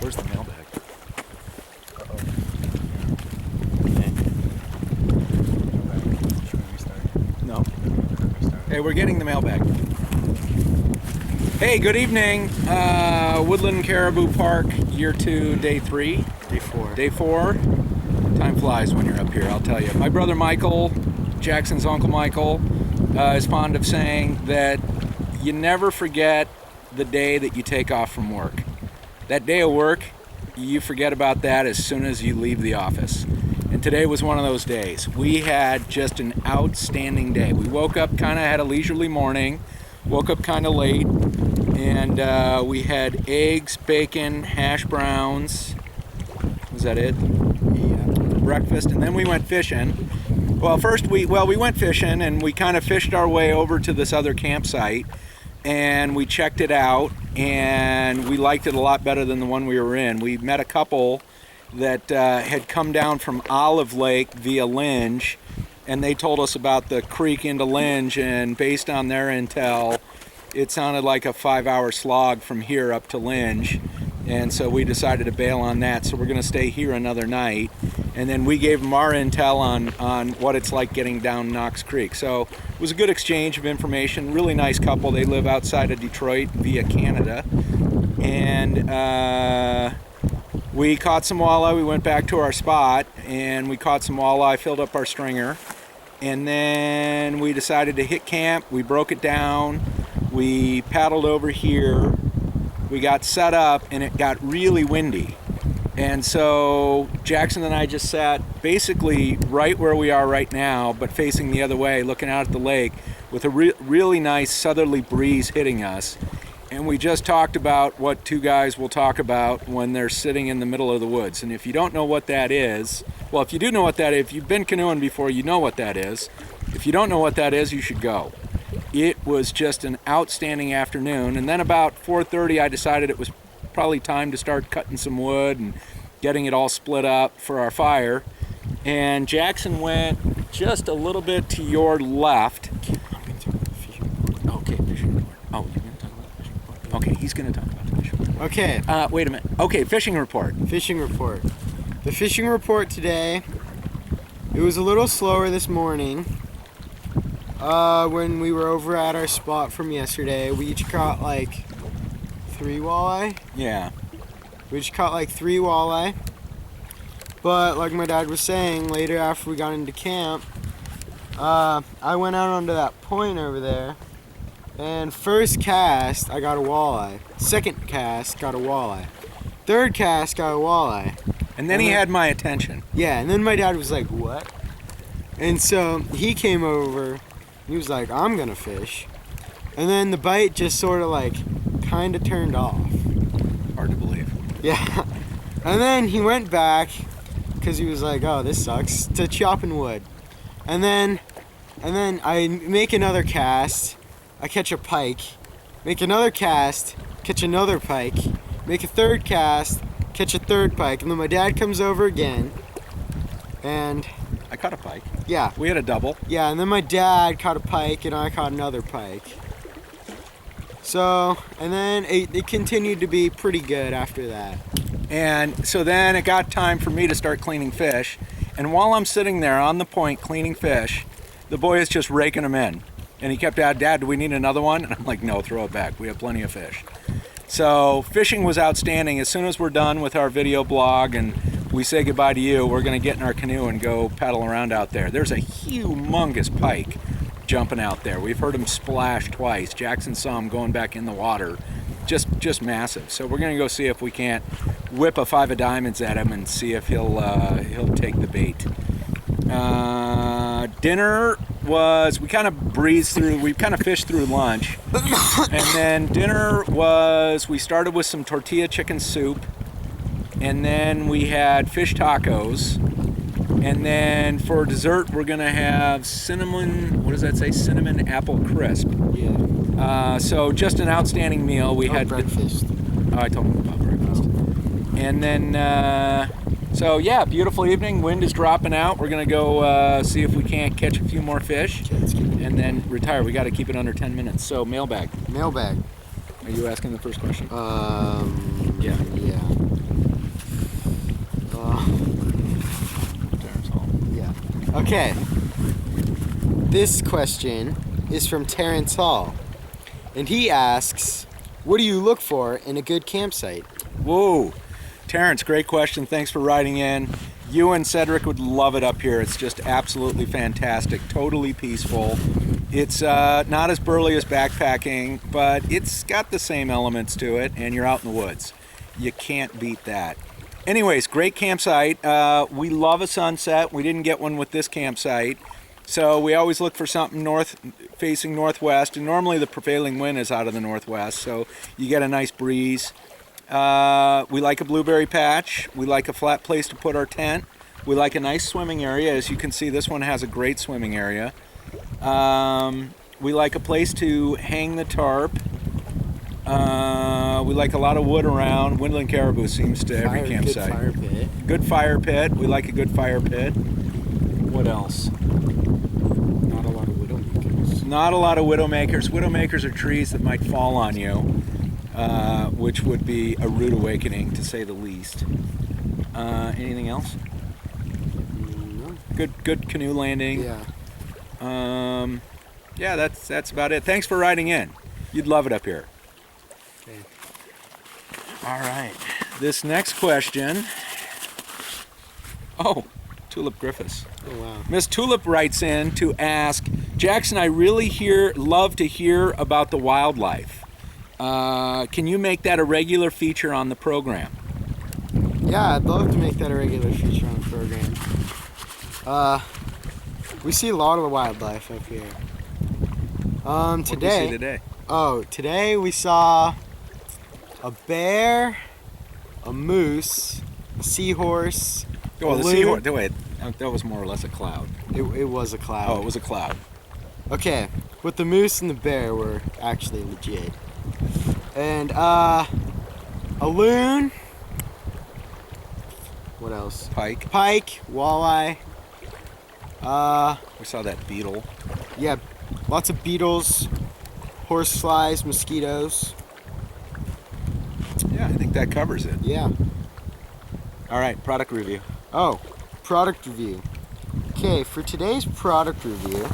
Where's the mailbag? Uh-oh. Should we restart? No. Hey, we're getting the mailbag. Hey, good evening. Woodland Caribou Park, year 2, day 3. Day 4. Day 4. Time flies when you're up here, I'll tell you. My brother Michael, Jackson's Uncle Michael, is fond of saying that you never forget the day that you take off from work. That day of work, you forget about that as soon as you leave the office. And today was one of those days. We had just an outstanding day. We woke up, kind of had a leisurely morning, woke up kind of late, and we had eggs, bacon, hash browns. Was that it? Yeah. Breakfast, and then we went fishing. Well, first we went fishing, and we kind of fished our way over to this other campsite, and we checked it out, and we liked it a lot better than the one we were in. We met a couple that had come down from Olive Lake via Linge, and they told us about the creek into Linge, and based on their intel, it sounded like a 5-hour slog from here up to Linge, and so we decided to bail on that. So we're going to stay here another night, and then we gave them our intel on what it's like getting down Knox Creek. So it was a good exchange of information. Really nice couple. They live outside of Detroit via Canada, and we caught some walleye. We went back to our spot, and we caught some walleye, filled up our stringer, and then we decided to hit camp. We broke it down. We paddled over here. We got set up, and it got really windy. And so Jackson and I just sat basically right where we are right now, but facing the other way, looking out at the lake with a really nice southerly breeze hitting us. And we just talked about what two guys will talk about when they're sitting in the middle of the woods. And if you don't know what that is, well, if you do know what that is, if you've been canoeing before, you know what that is. If you don't know what that is, you should go. It was just an outstanding afternoon. And then about 4:30, I decided it was probably time to start cutting some wood and getting it all split up for our fire. And Jackson went just a little bit to your left. Okay, fishing report. Oh, you're going to talk about the fishing report? Okay, he's going to talk about the fishing report. Okay. Wait a minute. Okay, fishing report. Fishing report. The fishing report today, it was a little slower this morning. When we were over at our spot from yesterday, we each caught like 3 walleye. Yeah. We each caught like 3 walleye. But like my dad was saying, later after we got into camp, I went out onto that point over there, and first cast I got a walleye. Second cast got a walleye. Third cast got a walleye. And then he had my attention. Yeah, and then my dad was like, "What?" And so he came over. He was like, "I'm gonna fish," and then the bite just sort of like kind of turned off. Hard to believe. Yeah, and then he went back because he was like, "Oh, this sucks," to chopping wood, and then I make another cast. I catch a pike. Make another cast. Catch another pike. Make a third cast. Catch a third pike, and then my dad comes over again, and I caught a pike. yeah. We had a double. Yeah, and then my dad caught a pike, and I caught another pike. So, and then it continued to be pretty good after that. And so then it got time for me to start cleaning fish. And while I'm sitting there on the point cleaning fish, the boy is just raking them in. And he kept asking, "Dad, do we need another one?" And I'm like, "No, throw it back. We have plenty of fish." So fishing was outstanding. As soon as we're done with our video blog and we say goodbye to you, we're going to get in our canoe and go paddle around out there. There's a humongous pike jumping out there. We've heard him splash twice. Jackson saw him going back in the water. Just massive. So we're going to go see if we can't whip a 5 of diamonds at him and see if he'll take the bait. Dinner was, we kind of breezed through, we kind of fished through lunch. And then dinner was, we started with some tortilla chicken soup. And then we had fish tacos. And then for dessert, we're going to have cinnamon, what does that say? Cinnamon apple crisp. Yeah. So just an outstanding meal. We had breakfast. Oh, I told him about breakfast. And then, so yeah, beautiful evening. Wind is dropping out. We're going to go see if we can't catch a few more fish. And then retire. We got to keep it under 10 minutes. So mailbag. Mailbag. Are you asking the first question? Yeah. Okay. This question is from Terrence Hall. And he asks, what do you look for in a good campsite? Whoa. Terrence, great question. Thanks for writing in. You and Cedric would love it up here. It's just absolutely fantastic. Totally peaceful. It's not as burly as backpacking, but it's got the same elements to it, and you're out in the woods. You can't beat that. Anyways, great campsite. We love a sunset. We didn't get one with this campsite, so we always look for something facing northwest, and normally the prevailing wind is out of the northwest, so you get a nice breeze. We like a blueberry patch. We like a flat place to put our tent. We like a nice swimming area. As you can see, this one has a great swimming area. We like a place to hang the tarp. We like a lot of wood around. Woodland Caribou seems to every campsite. Good fire pit. Good fire pit. We like a good fire pit. What else? Not a lot of widowmakers. Not a lot of widowmakers. Widowmakers are trees that might fall on you, which would be a rude awakening, to say the least. Anything else? No. Good canoe landing. Yeah. Yeah, that's about it. Thanks for writing in. You'd love it up here. Okay. All right. This next question. Oh, Tulip Griffiths. Oh wow. Miss Tulip writes in to ask, Jackson, I really love to hear about the wildlife. Can you make that a regular feature on the program? Yeah, I'd love to make that a regular feature on the program. We see a lot of wildlife up here. What did we see today? Oh, today we saw a bear, a moose, a seahorse. Oh, a the loon. seahorse. Wait, that was more or less a cloud. It was a cloud. Oh, it was a cloud. Okay, but the moose and the bear were actually legit. And a loon. What else? Pike. Pike, walleye. We saw that beetle. Yeah, lots of beetles, horseflies, mosquitoes. Yeah, I think that covers it. Yeah. All right, product review. Oh, product review. Okay, for today's product review,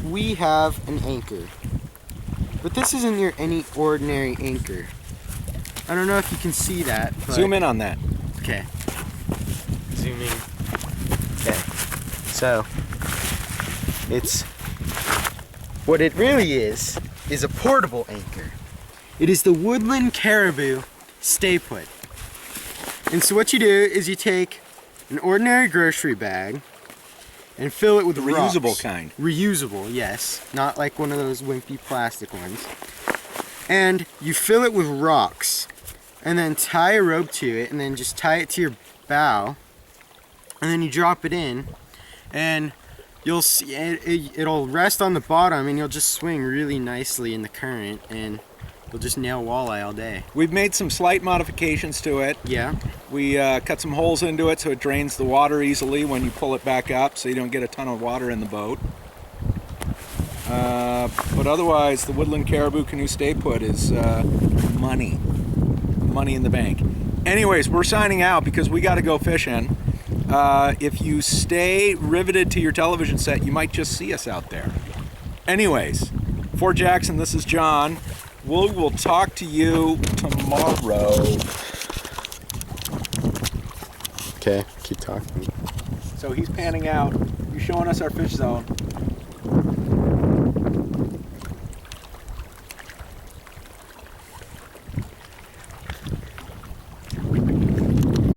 we have an anchor. But this isn't any ordinary anchor. I don't know if you can see that. But... Zoom in on that. Okay. Zooming. Okay. So, what it really is a portable anchor. It is the Woodland Caribou Stay Put. And so what you do is you take an ordinary grocery bag and fill it with rocks. Reusable kind. Reusable, yes. Not like one of those wimpy plastic ones. And you fill it with rocks. And then tie a rope to it, and then just tie it to your bow. And then you drop it in. And you'll see it'll rest on the bottom, and you'll just swing really nicely in the current, and you'll just nail walleye all day. We've made some slight modifications to it. Yeah. We cut some holes into it so it drains the water easily when you pull it back up, so you don't get a ton of water in the boat. But otherwise, the Woodland Caribou Canoe Stay Put is money in the bank. Anyways, we're signing out because we got to go fishing. If you stay riveted to your television set, you might just see us out there. Anyways, for Jackson, this is John. We'll talk to you tomorrow. Okay, keep talking. So he's panning out. You're showing us our fish zone.